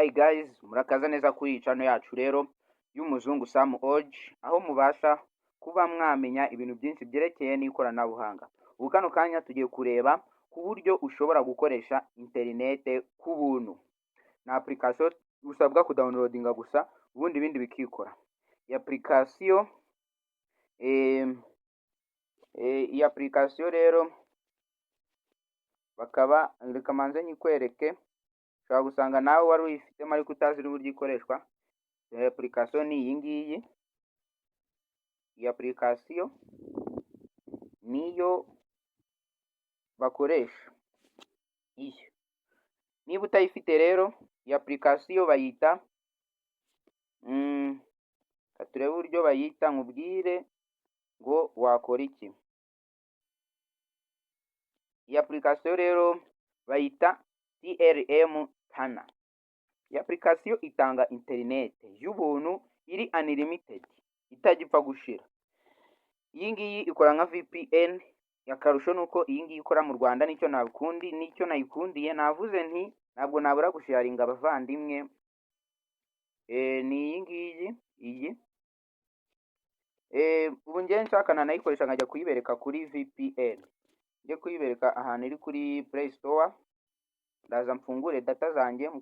Hi guys, murakaza neza kuri iyi channel yacu rero y'umuzungu Sam Og, aho mubasha kuba mwamenya ibintu byinshi byerekeye n'ikoranabuhanga. Ubu kano kanya tugiye kureba ku buryo ushobora gukoresha interinete ku buntu. Na application usabwa kudownloadinga gusa ubundi ibindi bikikora. Iyi application rero bakaba reka manze nyikwereke, ushobora gusanga nawe wari uyifitemo ariko utazi n'uburyo ikoreshwa. Iyi application ni iyi ngiyi. Iyi application niyo bakoresha. Iyi niba utayifite rero, iyi application bayita turebe uburyo bayita, nkubwire ngo wakora iki. Iyi application rero bayita TLM Tana. Iyi application itanga interinete y'ubuntu iri unlimited itagipfa gushira. Iyi ngiyi ikora nka VPN. Akarusho nuko iyi ngiyi ikora mu Rwanda, nicyo nayikundiye. Navuze nti ntabwo nabura gusharinga abavandimwe. Ni iyi ngiyi iyi. Ubu ngiye nshakana nayikoresha nkajya kuyibereka kuri VPN. Njye kuyibereka ahantu iri kuri Play Store. Ndaza mfungure data zanjye mu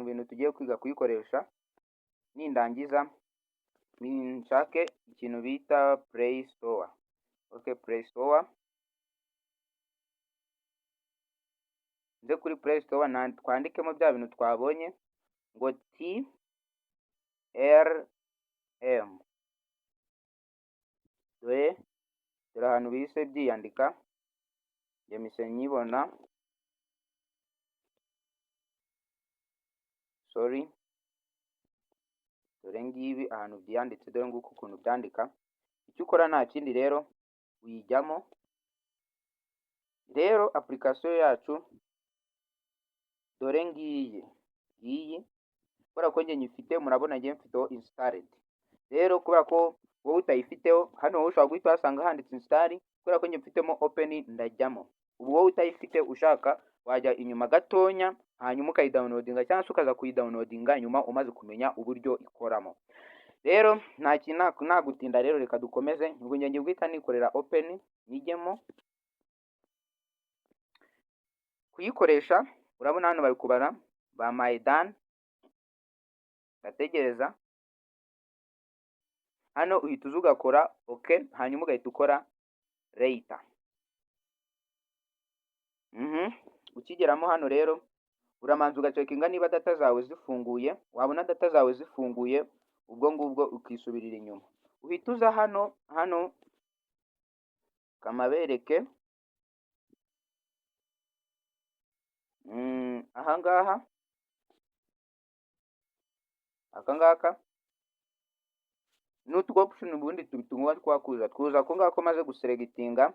bintu tugiye kwiga kuyikoresha. Nindangiza nshake ikintu bita Play Store. Okay, Play Store. Nze kuri Play Store twandikemo bya bintu twabonye ngo TLM. Dore ahantu bise byiyandika. Njye mise nyibona. Sorry. Dore ngibi ahantu byanditse, dore nguko ukuntu byandika. Icyo ukora nta kindi rero, uyijyamo. Rero application yacu dore ngiyi. Kubera ko njye nyifite, murabona njye mfiteho installed. Rero kubera ko wowe utayifiteho, hano wowe ushobora guhita wasanga handitse install. Kubera ko njye mfitemo open, ndajyamo. Ubu wowe utayifite ushaka wajya inyuma gatonya, hanyuma ukayidownloadinga cyangwa se ukaza kuyidownloadinga nyuma umaze kumenya uburyo ikoramo. Rero nta gutinda rero, reka dukomeze. Ubwo njye guhita nikorera open, nijyemo kuyikoresha. Urabona hano bari kubara ba Maidan. Ndategereza. Hano uhita uza ugakora okay, hanyuma ugahita ukora later. Ukigeramo hano rero uramanza ugacekinga niba data zawe zifunguye. Wabona data zawe zifunguye, ubwo ngubwo ukisubirira inyuma. Uhita uza hano kamabereke. Ahangaha akangaka n'utwo option ubundi tugomba twakuza ko ngako maze guselectinga,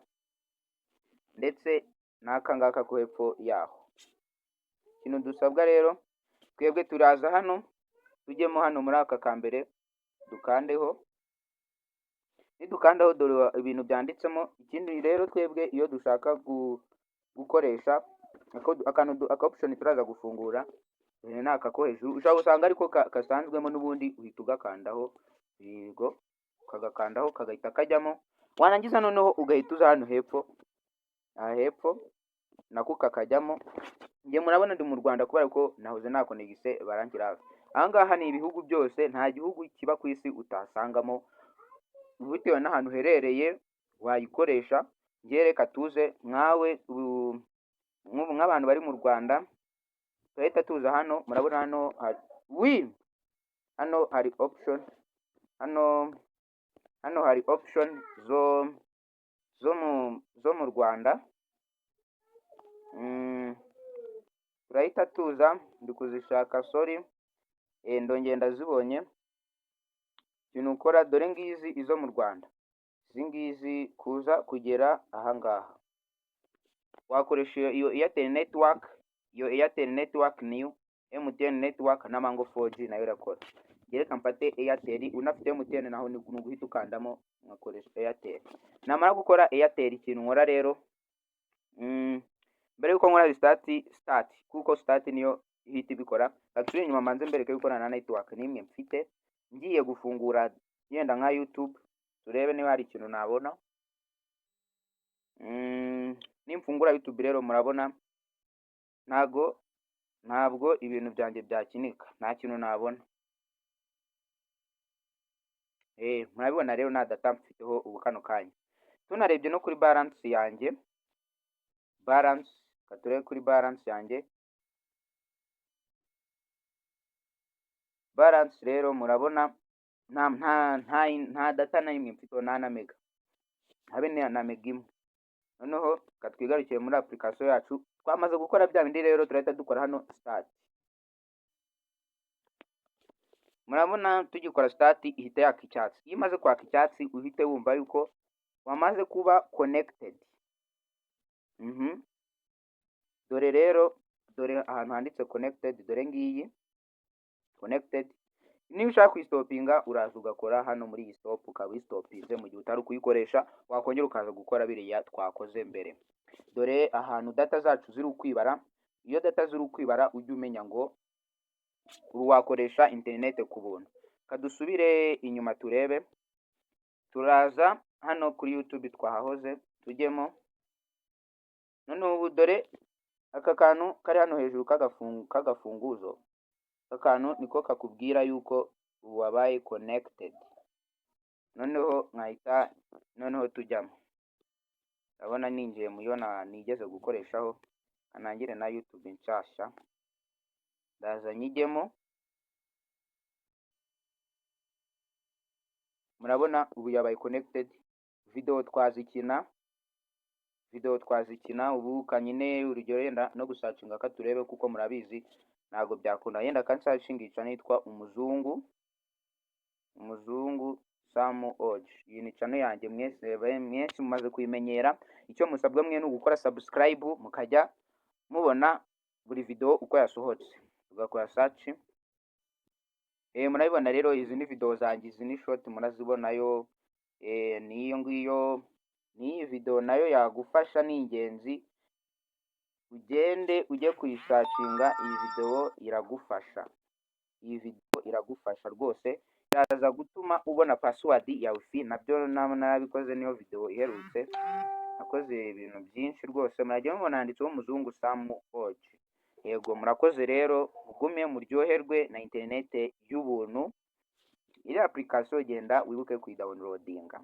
ndetse n'akangaka ko hepfo yaho. Ikintu dusabwa rero, twebwe turaza hano, tujyemo hano muri aka kambere, dukandeho. Nidukandaho dore ibintu byanditsemo. Ikindi rero twebwe iyo dushaka gukoresha aka option turaza gufungura, ni aka ko hejuru. Ushobora gusanga ariko kasanzwemo n'ubundi uhita ugakandaho. Yego, ukagakandaho kagahita kajyamo. Wanangiza noneho ugahita uza hano hepfo. Nako kakajyamo. Njye murabona ndi mu Rwanda kubera ko nahoze nakonegise barangira hafi. Ahangaha ni ibihugu byose, nta gihugu kiba ku isi utasangamo. Bitewe n'ahantu herereye wayikoresha. Njye reka tuze mwawe nk'abantu bari mu Rwanda, turahita tuza hano. Murabona hano hano hari option. Hano hari option zo mu Rwanda. Turahita tuza, ndi kuzishaka, sorry. Ndongeye ndazibonye. Ikintu ukora dore ngizi izo mu Rwanda. Izi ngizi kuza kugera ahangaha. Wakoresha iyo Airtel network. Iyo Airtel network niyo MTN network na Mango 4G nayo irakora. Reka mfate Airtel. Unafite MTN naho ni guhita ukandamo ngakoresha Airtel. Namara gukora Airtel, ikintu nkora rero, mbere yuko nkora start kuko start niyo ihita ibikora. Gasubire inyuma manze mbereke yuko nta network n'imwe mfite. Ngiye gufungura yenda nka YouTube turebe niba hari ikintu nabona. Nimfungura YouTube rero murabona ntabwo ibintu byanjye byakinika, nta kintu nabona. Murabibona rero nta data mfiteho ubu kano kanya. Tunarebye no kuri balance yanjye, katurebe kuri balance yanjye. Balance rero murabona nta data na imwe mfiteho, nta na mega, habe na mega imwe. Noneho katwigarukire muri application yacu. Twamaze gukora bya bindi rero turahita dukora hano start. Murabona tugikora start ihita yaka icyatsi. Iyo imaze kwaka icyatsi uhite wumva yuko wamaze kuba connected. Dore ahantu handitse connected, dore ngiyi connected. Niba ushaka kuyistopinga uraza ugakora hano muri iyi stop, ukaba uyistopinze mu gihe utari kuyikoresha, wakongera ukaza gukora biriya twakoze mbere. Dore ahantu data zacu ziri ukwibara. Iyo data ziri ukwibara ujye umenya ngo ubu wakoresha internet ku buntu. Kadusubire inyuma turebe. Turaza hano kuri YouTube twahahoze tujyemo. Noneho ubu dore aka kantu kari hano hejuru k'agafunguzo. Akantu niko kakubwira yuko wabaye connected. Noneho tujyamo. Ndabona ninjiye mu yo nigeze gukoreshaho. Kanangire na YouTube nshasha. Ndaza nyijyemo. Murabona ubu yabaye connected. Video twazikina ubu kanyine urugero yenda no gusacinga katurebe kuko murabizi ntago byakunda. Yenda kansacingisha nitwa umuzungu Sam Oji. Iyi ni channel yanjye mwese mumaze kuyimenyera. Icyo musabwa mwe no gukora subscribe mukajya mubona buri video uko yasohotse. Tugakora search. Murabibona rero izi ni video zanjye, izi ni short murazibonayo. Niyo ngiyo ni video nayo yagufasha, ni ingenzi. Ujye kuyisacinga, iyi video iragufasha. Iyi video iragufasha rwose. Iraza gutuma ubona password ya wifi. Nabyo nabikoze niyo video iherutse. Nakoze ibintu byinshi rwose. Murajya mubona handitseho umuzungu Sam Oji. Yego murakoze rero, mugume muryoherwe na internet y'ubuntu. Iri application genda wibuke kuyidownloadinga.